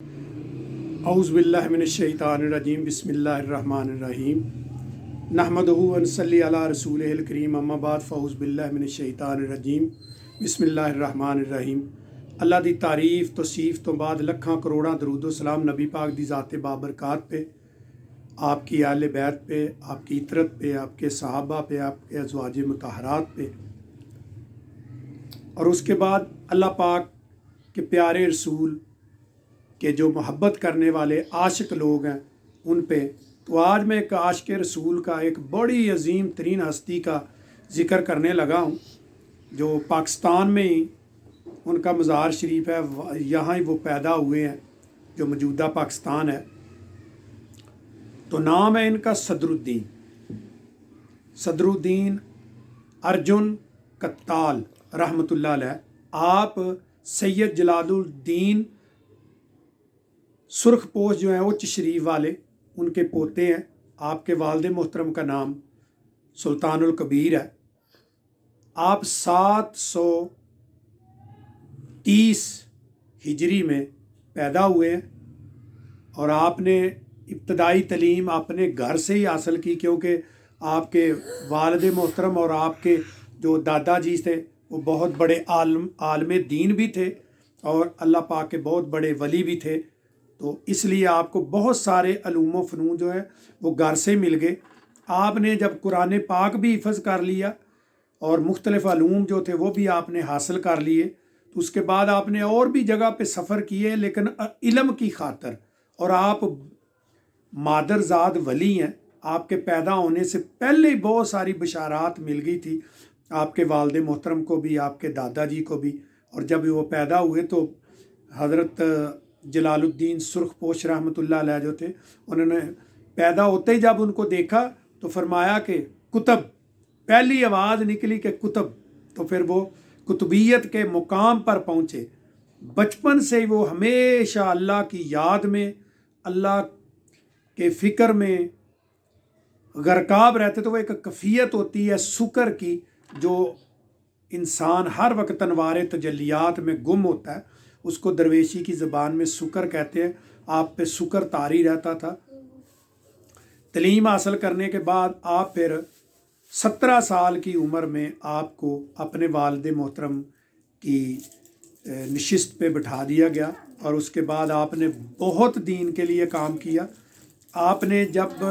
اعوذ باللہ من الشیطان الرجیم بسم اللہ الرحمن الرحیم نحمدہ و نصلی علی رسولہ الکریم اما بعد فاعوذ باللہ من الشیطان الرجیم بسم اللہ الرحمن الرحیم۔ اللہ دی تعریف توصیف تو بعد لکھاں کروڑاں درود و سلام نبی پاک دی ذات بابرکات پہ، آپ کی اہل بیت پہ، آپ کی اطرت پہ، آپ کے صحابہ پہ، آپ کے ازواج مطہرات پہ، اور اس کے بعد اللہ پاک کے پیارے رسول کہ جو محبت کرنے والے عاشق لوگ ہیں ان پہ۔ تو آج میں ایک عاشق رسول کا، ایک بڑی عظیم ترین ہستی کا ذکر کرنے لگا ہوں جو پاکستان میں ہی ان کا مزار شریف ہے، یہاں ہی وہ پیدا ہوئے ہیں جو موجودہ پاکستان ہے۔ تو نام ہے ان کا صدر الدین ارجن کتال رحمۃ اللہ علیہ۔ آپ سید جلال الدین سرخ پوش جو ہیں اچ شریف والے، ان کے پوتے ہیں۔ آپ کے والد محترم کا نام سلطان الکبیر ہے۔ آپ 730 ہجری میں پیدا ہوئے ہیں اور آپ نے ابتدائی تعلیم اپنے گھر سے ہی حاصل کی، کیونکہ آپ کے والد محترم اور آپ کے جو دادا جی تھے وہ بہت بڑے عالم دین بھی تھے اور اللہ پاک کے بہت بڑے ولی بھی تھے، تو اس لیے آپ کو بہت سارے علوم و فنون جو ہے وہ گھر سے مل گئے۔ آپ نے جب قرآن پاک بھی حفظ کر لیا اور مختلف علوم جو تھے وہ بھی آپ نے حاصل کر لیے، تو اس کے بعد آپ نے اور بھی جگہ پہ سفر کیے، لیکن علم کی خاطر، اور آپ مادرزاد ولی ہیں۔ آپ کے پیدا ہونے سے پہلے ہی بہت ساری بشارات مل گئی تھی آپ کے والد محترم کو بھی، آپ کے دادا جی کو بھی، اور جب وہ پیدا ہوئے تو حضرت جلال الدین سرخ پوش رحمۃ اللہ علیہ جو تھے، انہوں نے پیدا ہوتے ہی جب ان کو دیکھا تو فرمایا کہ کتب، پہلی آواز نکلی کہ کتب، تو پھر وہ کتبیت کے مقام پر پہنچے۔ بچپن سے ہی وہ ہمیشہ اللہ کی یاد میں، اللہ کے فکر میں غرقاب رہتے۔ تو وہ ایک کیفیت ہوتی ہے شکر کی، جو انسان ہر وقت انوار تجلیات میں گم ہوتا ہے، اس کو درویشی کی زبان میں شکر کہتے ہیں۔ آپ پہ شکر طاری رہتا تھا۔ تعلیم حاصل کرنے کے بعد آپ پھر 17 سال کی عمر میں آپ کو اپنے والد محترم کی نشست پہ بٹھا دیا گیا، اور اس کے بعد آپ نے بہت دین کے لیے کام کیا۔ آپ نے جب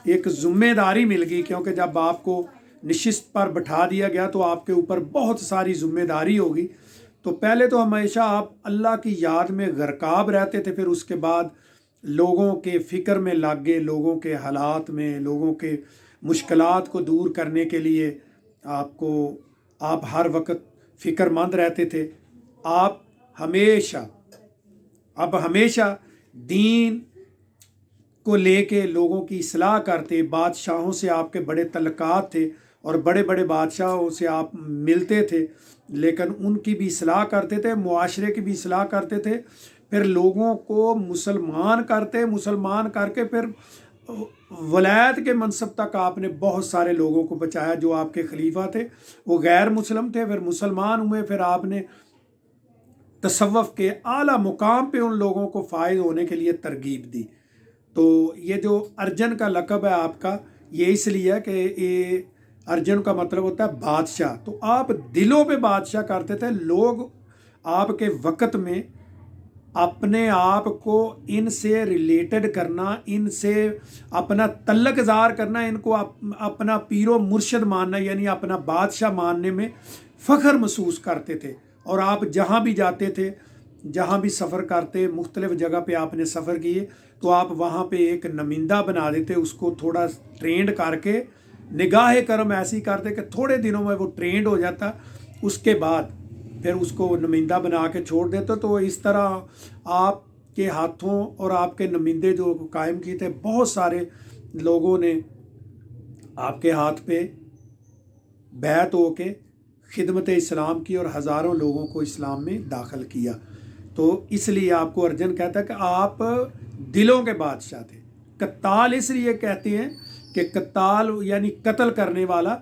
ایک ذمہ داری مل گئی، کیونکہ جب آپ کو نشست پر بٹھا دیا گیا تو آپ کے اوپر بہت ساری ذمہ داری ہوگی، تو پہلے تو ہمیشہ آپ اللہ کی یاد میں غرقاب رہتے تھے، پھر اس کے بعد لوگوں کے فکر میں لگ گئے، لوگوں کے حالات میں، لوگوں کے مشکلات کو دور کرنے کے لیے آپ ہر وقت فکر مند رہتے تھے۔ آپ ہمیشہ دین کو لے کے لوگوں کی اصلاح کرتے، بادشاہوں سے آپ کے بڑے تعلقات تھے اور بڑے بڑے بادشاہوں سے آپ ملتے تھے، لیکن ان کی بھی اصلاح کرتے تھے، معاشرے کی بھی اصلاح کرتے تھے، پھر لوگوں کو مسلمان کر کے پھر ولایت کے منصب تک آپ نے بہت سارے لوگوں کو بچایا۔ جو آپ کے خلیفہ تھے وہ غیر مسلم تھے، پھر مسلمان ہوئے، پھر آپ نے تصوف کے اعلیٰ مقام پہ ان لوگوں کو فائز ہونے کے لیے ترغیب دی۔ تو یہ جو ارجن کا لقب ہے آپ کا، یہ اس لیے ہے کہ یہ ارجن کا مطلب ہوتا ہے بادشاہ۔ تو آپ دلوں پہ بادشاہ کرتے تھے۔ لوگ آپ کے وقت میں اپنے آپ کو ان سے ریلیٹڈ کرنا، ان سے اپنا تعلق اظہار کرنا، ان کو اپنا پیر و مرشد ماننا، یعنی اپنا بادشاہ ماننے میں فخر محسوس کرتے تھے، اور آپ جہاں بھی جاتے تھے، جہاں بھی سفر کرتے، مختلف جگہ پہ آپ نے سفر کیے، تو آپ وہاں پہ ایک نمائندہ بنا دیتے، اس کو تھوڑا ٹرینڈ کر کے نگاہ کرم ایسی کرتے کہ تھوڑے دنوں میں وہ ٹرینڈ ہو جاتا، اس کے بعد پھر اس کو نمائندہ بنا کے چھوڑ دیتے۔ تو اس طرح آپ کے ہاتھوں اور آپ کے نمائندے جو قائم کیے تھے، بہت سارے لوگوں نے آپ کے ہاتھ پہ بیعت ہو کے خدمت اسلام کی اور ہزاروں لوگوں کو اسلام میں داخل کیا۔ تو اس لیے آپ کو ارجن کہتا ہے کہ آپ دلوں کے بادشاہ تھے۔ کتال اس لیے کہتے ہیں کہ کتال یعنی قتل کرنے والا،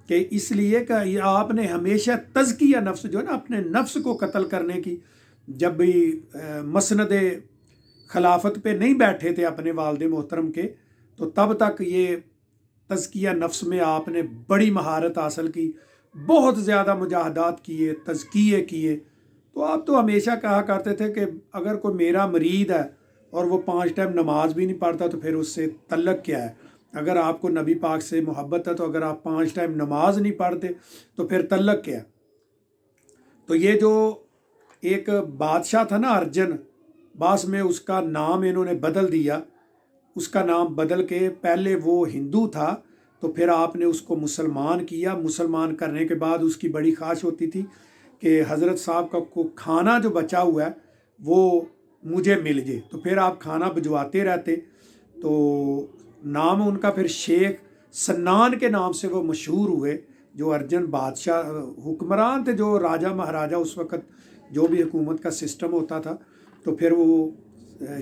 کہ اس لیے کہ آپ نے ہمیشہ تزکیہ نفس جو ہے نا، اپنے نفس کو قتل کرنے کی، جب بھی مسند خلافت پہ نہیں بیٹھے تھے اپنے والد محترم کے، تو تب تک یہ تزکیہ نفس میں آپ نے بڑی مہارت حاصل کی، بہت زیادہ مجاہدات کیے، تزکیے کیے۔ تو آپ تو ہمیشہ کہا کرتے تھے کہ اگر کوئی میرا مرید ہے اور وہ 5 ٹائم نماز بھی نہیں پڑھتا تو پھر اس سے تعلق کیا ہے؟ اگر آپ کو نبی پاک سے محبت ہے تو اگر آپ 5 ٹائم نماز نہیں پڑھتے تو پھر تعلق کیا ہے؟ تو یہ جو ایک بادشاہ تھا نا ارجن، بعد میں اس کا نام انہوں نے بدل دیا، اس کا نام بدل کے پہلے وہ ہندو تھا تو پھر آپ نے اس کو مسلمان کیا۔ مسلمان کرنے کے بعد اس کی بڑی خواہش ہوتی تھی کہ حضرت صاحب کا کو کھانا جو بچا ہوا ہے وہ مجھے مل جائے، تو پھر آپ کھانا بھجواتے رہتے۔ تو نام ان کا پھر شیخ سنان کے نام سے وہ مشہور ہوئے، جو ارجن بادشاہ حکمران تھے، جو راجہ مہاراجہ اس وقت جو بھی حکومت کا سسٹم ہوتا تھا، تو پھر وہ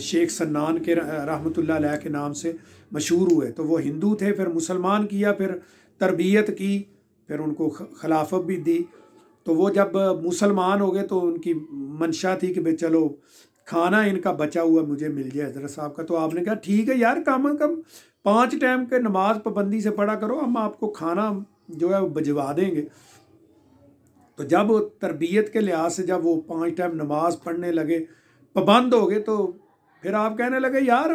شیخ سنان کے رحمۃ اللہ علیہ کے نام سے مشہور ہوئے۔ تو وہ ہندو تھے، پھر مسلمان کیا، پھر تربیت کی، پھر ان کو خلافت بھی دی۔ تو وہ جب مسلمان ہو گئے تو ان کی منشا تھی کہ بھئی چلو کھانا ان کا بچا ہوا مجھے مل جائے حضرت صاحب کا۔ تو آپ نے کہا ٹھیک ہے یار، کم از کم 5 ٹائم کے نماز پابندی سے پڑھا کرو، ہم آپ کو کھانا جو ہے وہ بھجوا دیں گے۔ تو جب تربیت کے لحاظ سے جب وہ 5 ٹائم نماز پڑھنے لگے، پابند ہو گئے، تو پھر آپ کہنے لگے یار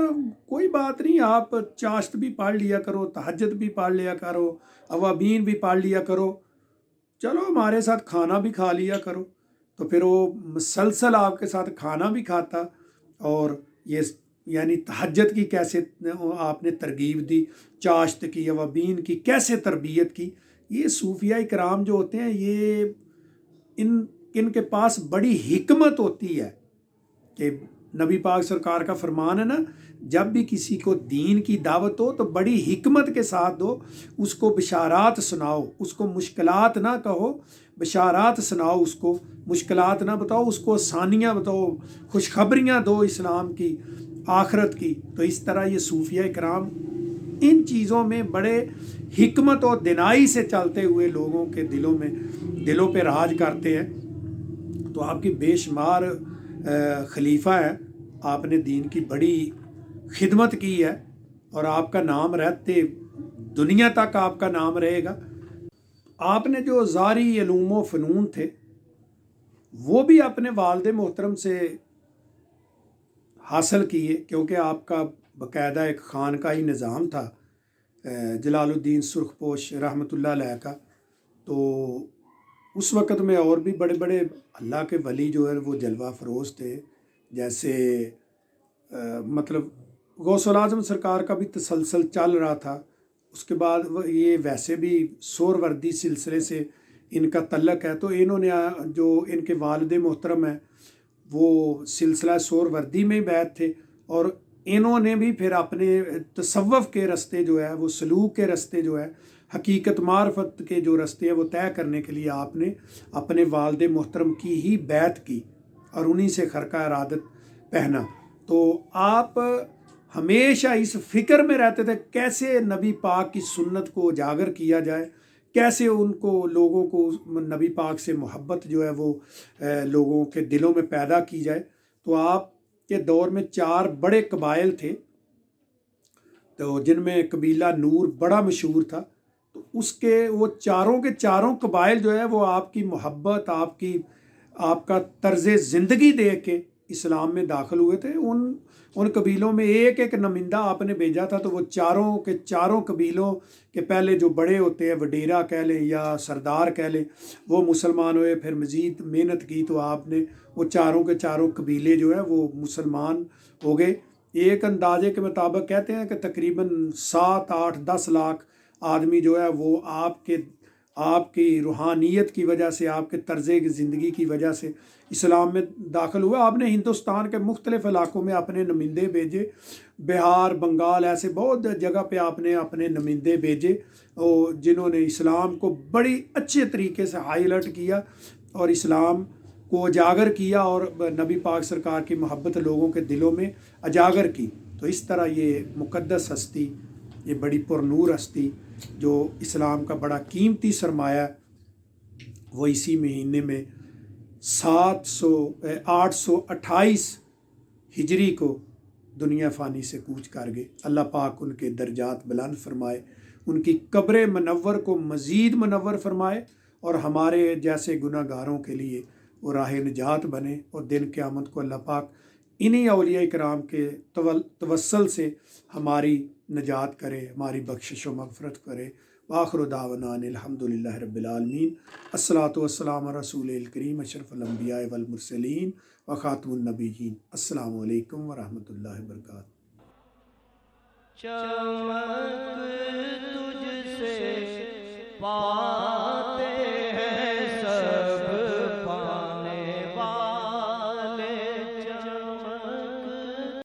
کوئی بات نہیں، آپ چاشت بھی پڑھ لیا کرو، تہجد بھی پڑھ لیا کرو، اوابین بھی پڑھ لیا کرو، چلو ہمارے ساتھ کھانا بھی کھا لیا کرو۔ تو پھر وہ مسلسل آپ کے ساتھ کھانا بھی کھاتا، اور یہ یعنی تہجد کی کیسے آپ نے ترغیب دی، چاشت کی، اوابین کی کیسے تربیت کی۔ یہ صوفیاء کرام جو ہوتے ہیں، یہ ان کے پاس بڑی حکمت ہوتی ہے کہ نبی پاک سرکار کا فرمان ہے نا، جب بھی کسی کو دین کی دعوت ہو تو بڑی حکمت کے ساتھ دو، اس کو بشارات سناؤ، اس کو مشکلات نہ کہو، بشارات سناؤ، اس کو مشکلات نہ بتاؤ، اس کو آسانیاں بتاؤ، خوشخبریاں دو اسلام کی، آخرت کی۔ تو اس طرح یہ صوفیاء کرام ان چیزوں میں بڑے حکمت و دنائی سے چلتے ہوئے لوگوں کے دلوں پہ راج کرتے ہیں۔ تو آپ کی بے شمار خلیفہ ہیں، آپ نے دین کی بڑی خدمت کی ہے، اور آپ کا نام رہتے دنیا تک آپ کا نام رہے گا۔ آپ نے جو ظاہری علوم و فنون تھے وہ بھی اپنے والد محترم سے حاصل کیے، کیونکہ آپ کا باقاعدہ ایک خانقاہی نظام تھا جلال الدین سرخپوش رحمۃ اللہ علیہ کا۔ تو اس وقت میں اور بھی بڑے بڑے اللہ کے ولی جو ہے وہ جلوہ فروز تھے، جیسے مطلب غوث الاعظم سرکار کا بھی تسلسل چل رہا تھا۔ اس کے بعد یہ ویسے بھی سور وردی سلسلے سے ان کا تعلق ہے، تو انہوں نے جو ان کے والد محترم ہیں وہ سلسلہ سور وردی میں ہی بیعت تھے، اور انہوں نے بھی پھر اپنے تصوف کے رستے جو ہے وہ سلوک کے رستے جو ہے حقیقت معرفت کے جو رستے ہیں وہ طے کرنے کے لیے آپ نے اپنے والد محترم کی ہی بیعت کی اور انہی سے خرقہ ارادت پہنا۔ تو آپ ہمیشہ اس فکر میں رہتے تھے کیسے نبی پاک کی سنت کو اجاگر کیا جائے، کیسے ان کو لوگوں کو نبی پاک سے محبت جو ہے وہ لوگوں کے دلوں میں پیدا کی جائے۔ تو آپ کے دور میں 4 بڑے قبائل تھے، تو جن میں قبیلہ نور بڑا مشہور تھا۔ تو اس کے وہ چاروں کے چاروں قبائل جو ہے وہ آپ کی محبت، آپ کا طرز زندگی دیکھ کے اسلام میں داخل ہوئے تھے۔ ان قبیلوں میں ایک ایک نمائندہ آپ نے بھیجا تھا، تو وہ چاروں کے چاروں قبیلوں کے پہلے جو بڑے ہوتے ہیں، وڈیرا کہہ لیں یا سردار کہہ لیں، وہ مسلمان ہوئے۔ پھر مزید محنت کی تو آپ نے وہ چاروں کے چاروں قبیلے جو ہے وہ مسلمان ہو گئے۔ ایک اندازے کے مطابق کہتے ہیں کہ تقریباً 7، 8، 10 لاکھ آدمی جو ہے وہ آپ کی روحانیت کی وجہ سے، آپ کے طرز زندگی کی وجہ سے اسلام میں داخل ہوا۔ آپ نے ہندوستان کے مختلف علاقوں میں اپنے نمائندے بھیجے، بہار، بنگال، ایسے بہت جگہ پہ آپ نے اپنے نمائندے بھیجے، جنہوں نے اسلام کو بڑی اچھے طریقے سے ہائی لائٹ کیا اور اسلام کو اجاگر کیا، اور نبی پاک سرکار کی محبت لوگوں کے دلوں میں اجاگر کی۔ تو اس طرح یہ مقدس ہستی، یہ بڑی پرنور ہستی جو اسلام کا بڑا قیمتی سرمایہ، وہ اسی مہینے میں 828 ہجری کو دنیا فانی سے کوچ کر گئے، اللہ پاک ان کے درجات بلند فرمائے، ان کی قبر منور کو مزید منور فرمائے، اور ہمارے جیسے گناہ گاروں کے لیے وہ راہ نجات بنے، اور دن قیامت کو اللہ پاک انہی اولیاء کرام کے توسل سے ہماری نجات کرے، ہماری بخشش و مغفرت کرے۔ وآخر دعوانا ان الحمدللہ رب العالمین۔ الصلاۃ والسلام علی رسول الکریم اشرف الانبیاء والمرسلین وخاتم النبیین۔ السلام علیکم ورحمۃ اللہ وبرکاتہ۔